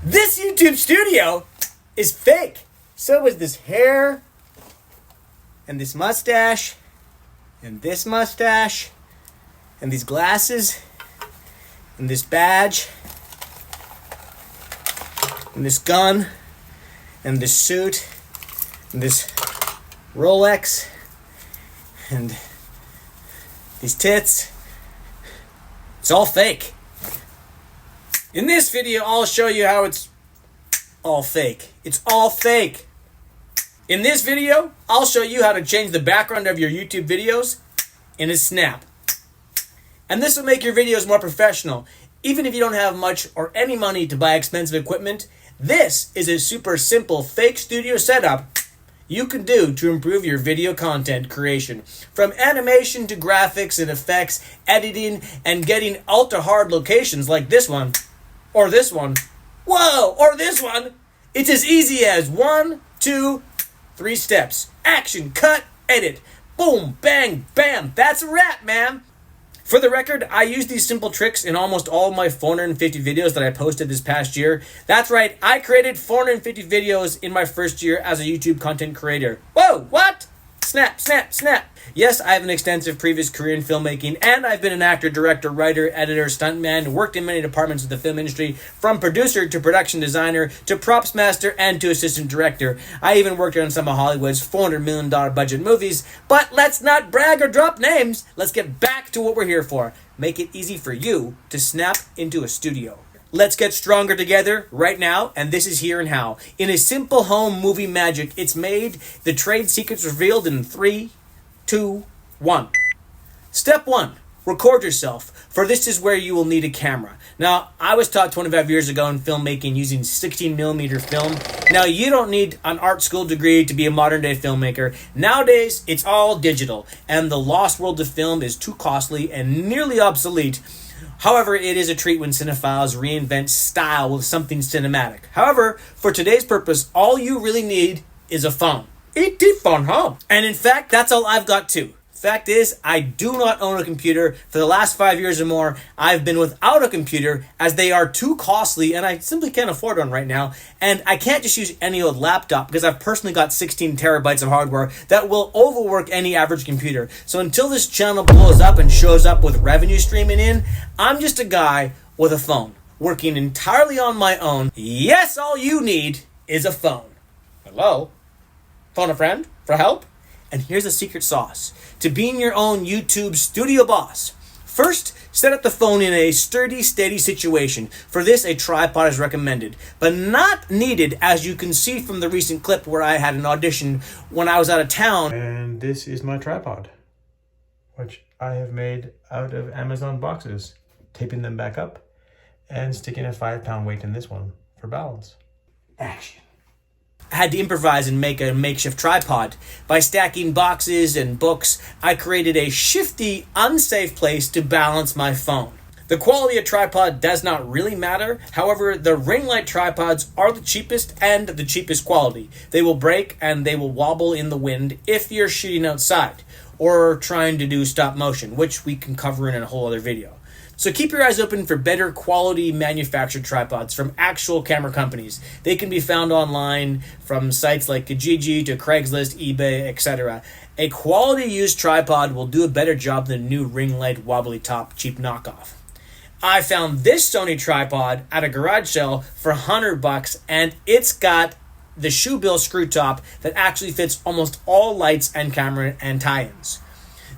This YouTube studio is fake. So is this hair, and this mustache, and this mustache, and these glasses, and this badge, and this gun, and this suit, and this Rolex, and these tits. It's all fake. In this video, I'll show you how it's all fake. It's all fake. In this video, I'll show you how to change the background of your YouTube videos in a snap. And this will make your videos more professional. Even if you don't have much or any money to buy expensive equipment, this is a super simple fake studio setup you can do to improve your video content creation. From animation to graphics and effects, editing, and getting ultra hard locations like this one, or this one, whoa, or this one. It's as easy as 1, 2, 3 steps. Action, cut, edit. Boom, bang, bam. That's a wrap, man. For the record, I use these simple tricks in almost all of my 450 videos that I posted this past year. That's right, I created 450 videos in my first year as a YouTube content creator. Whoa, what? Snap, snap, snap. Yes, I have an extensive previous career in filmmaking, and I've been an actor, director, writer, editor, stuntman, worked in many departments of the film industry, from producer to production designer to props master and to assistant director. I even worked on some of Hollywood's $400 million budget movies. But let's not brag or drop names. Let's get back to what we're here for. Make it easy for you to snap into a studio. Let's get stronger together right now, and this is here and how. In a simple home movie magic, it's made, the trade secrets revealed in 3, 2, 1. Step 1, record yourself, for this is where you will need a camera. Now, I was taught 25 years ago in filmmaking using 16mm film. Now, you don't need an art school degree to be a modern day filmmaker. Nowadays, it's all digital, and the lost world of film is too costly and nearly obsolete. However, it is a treat when cinephiles reinvent style with something cinematic. However, for today's purpose, all you really need is a phone. It's a phone, huh? And in fact, that's all I've got too. Fact is, I do not own a computer. For the last 5 years or more, I've been without a computer as they are too costly and I simply can't afford one right now. And I can't just use any old laptop because I've personally got 16 terabytes of hardware that will overwork any average computer. So until this channel blows up and shows up with revenue streaming in, I'm just a guy with a phone, working entirely on my own. Yes, all you need is a phone. Hello? Phone a friend for help? And here's the secret sauce to being your own YouTube studio boss. First, set up the phone in a sturdy, steady situation. For this, a tripod is recommended, but not needed, as you can see from the recent clip where I had an audition when I was out of town. And this is my tripod, which I have made out of Amazon boxes, taping them back up and sticking a 5-pound weight in this one for balance. Action. I had to improvise and make a makeshift tripod. By stacking boxes and books, I created a shifty, unsafe place to balance my phone. The quality of tripod does not really matter. However, the ring light tripods are the cheapest and the cheapest quality. They will break and they will wobble in the wind if you're shooting outside or trying to do stop motion, which we can cover in a whole other video. So keep your eyes open for better quality manufactured tripods from actual camera companies. They can be found online from sites like Kijiji to Craigslist, eBay, etc. A quality used tripod will do a better job than a new ring light wobbly top cheap knockoff. I found this Sony tripod at a garage sale for $100 and it's got the shoe bill screw top that actually fits almost all lights and camera and tie-ins.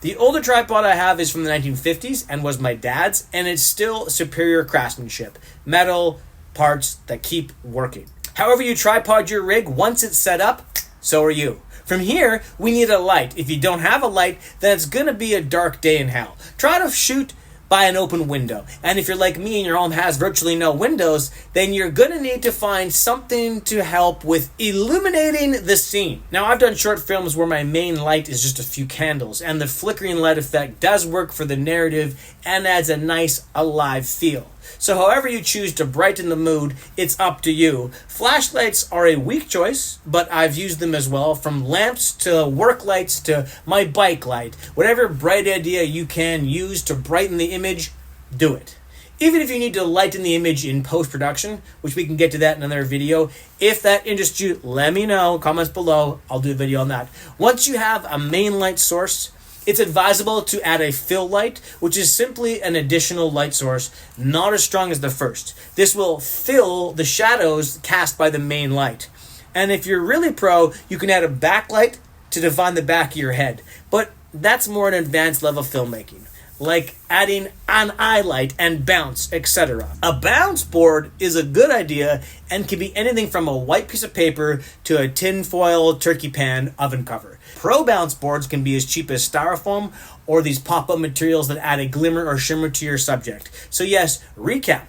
The older tripod I have is from the 1950s and was my dad's, and it's still superior craftsmanship. Metal parts that keep working. However you tripod your rig, once it's set up, so are you. From here, we need a light. If you don't have a light, then it's going to be a dark day in hell. Try to shoot by an open window. And if you're like me and your home has virtually no windows, then you're going to need to find something to help with illuminating the scene. Now, I've done short films where my main light is just a few candles, and the flickering light effect does work for the narrative and adds a nice, alive feel. So however you choose to brighten the mood, it's up to you. Flashlights are a weak choice, but I've used them as well, from lamps to work lights to my bike light. Whatever bright idea you can use to brighten the image, do it. Even if you need to lighten the image in post-production, which we can get to that in another video, if that interests you, let me know, comments below, I'll do a video on that. Once you have a main light source, it's advisable to add a fill light, which is simply an additional light source, not as strong as the first. This will fill the shadows cast by the main light. And if you're really pro, you can add a backlight to define the back of your head. But that's more an advanced level filmmaking, like adding an eye light and bounce, etc. A bounce board is a good idea and can be anything from a white piece of paper to a tinfoil turkey pan oven cover. Pro bounce boards can be as cheap as styrofoam or these pop-up materials that add a glimmer or shimmer to your subject. So yes, recap.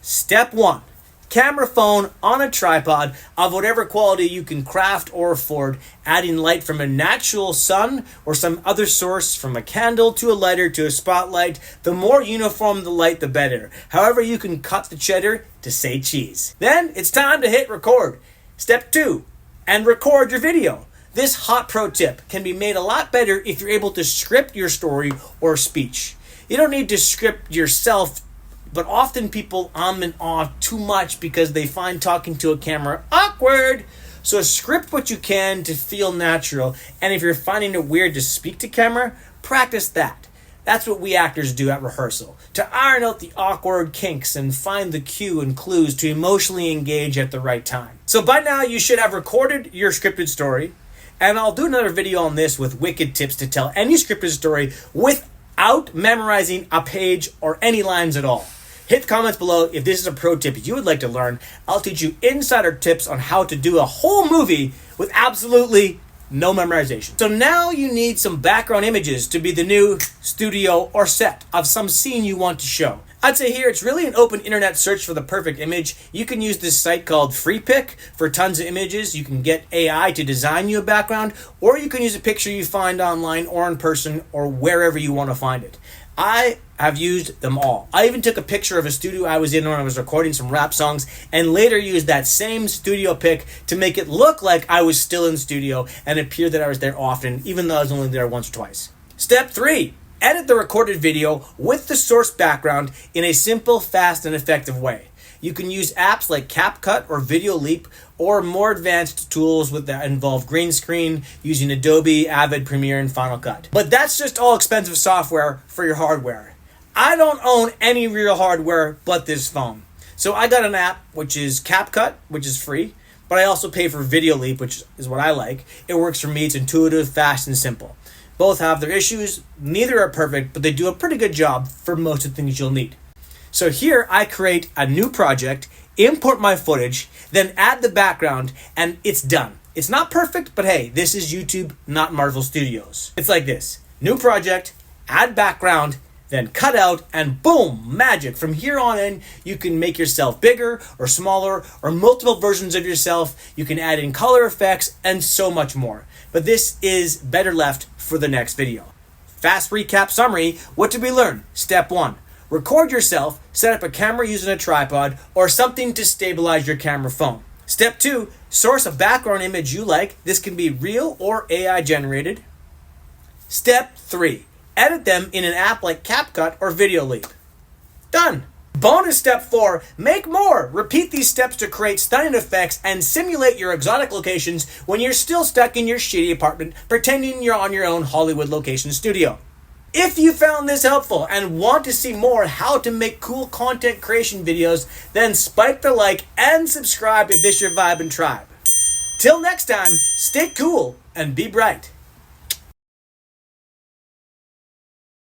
Step 1. Camera phone on a tripod of whatever quality you can craft or afford, adding light from a natural sun or some other source, from a candle to a lighter to a spotlight. The more uniform the light, the better. However you can cut the cheddar to say cheese. Then it's time to hit record. Step 2, and record your video. This hot pro tip can be made a lot better if you're able to script your story or speech. You don't need to script yourself, but often people and ah too much because they find talking to a camera awkward. So script what you can to feel natural, and if you're finding it weird to speak to camera, practice that. That's what we actors do at rehearsal, to iron out the awkward kinks and find the cue and clues to emotionally engage at the right time. So by now you should have recorded your scripted story, and I'll do another video on this with wicked tips to tell any scripted story without memorizing a page or any lines at all. Hit the comments below if this is a pro tip you would like to learn. I'll teach you insider tips on how to do a whole movie with absolutely no memorization. So now you need some background images to be the new studio or set of some scene you want to show. I'd say here it's really an open internet search for the perfect image. You can use this site called FreePic for tons of images. You can get AI to design you a background, or you can use a picture you find online or in person or wherever you want to find it. I have used them all. I even took a picture of a studio I was in when I was recording some rap songs, and later used that same studio pic to make it look like I was still in studio and appear that I was there often, even though I was only there once or twice. Step 3. Edit the recorded video with the source background in a simple, fast, and effective way. You can use apps like CapCut or Videoleap, or more advanced tools that involve green screen using Adobe, Avid, Premiere, and Final Cut. But that's just all expensive software for your hardware. I don't own any real hardware but this phone. So I got an app, which is CapCut, which is free, but I also pay for Videoleap, which is what I like. It works for me. It's intuitive, fast, and simple. Both have their issues. Neither are perfect, but they do a pretty good job for most of the things you'll need. So here I create a new project, import my footage, then add the background, and it's done. It's not perfect, but hey, this is YouTube, not Marvel Studios. It's like this: new project, add background, then cut out, and boom, magic. From here on in, you can make yourself bigger or smaller or multiple versions of yourself. You can add in color effects and so much more. But this is better left for the next video. Fast recap summary. What did we learn? Step 1. Record yourself, set up a camera using a tripod or something to stabilize your camera phone. Step 2, source a background image you like. This can be real or AI generated. Step 3, edit them in an app like CapCut or Videoleap. Done. Bonus step 4, make more. Repeat these steps to create stunning effects and simulate your exotic locations when you're still stuck in your shitty apartment pretending you're on your own Hollywood location studio. If you found this helpful and want to see more how to make cool content creation videos, then spike the like and subscribe if this your vibe and tribe. Till next time, stay cool and be bright.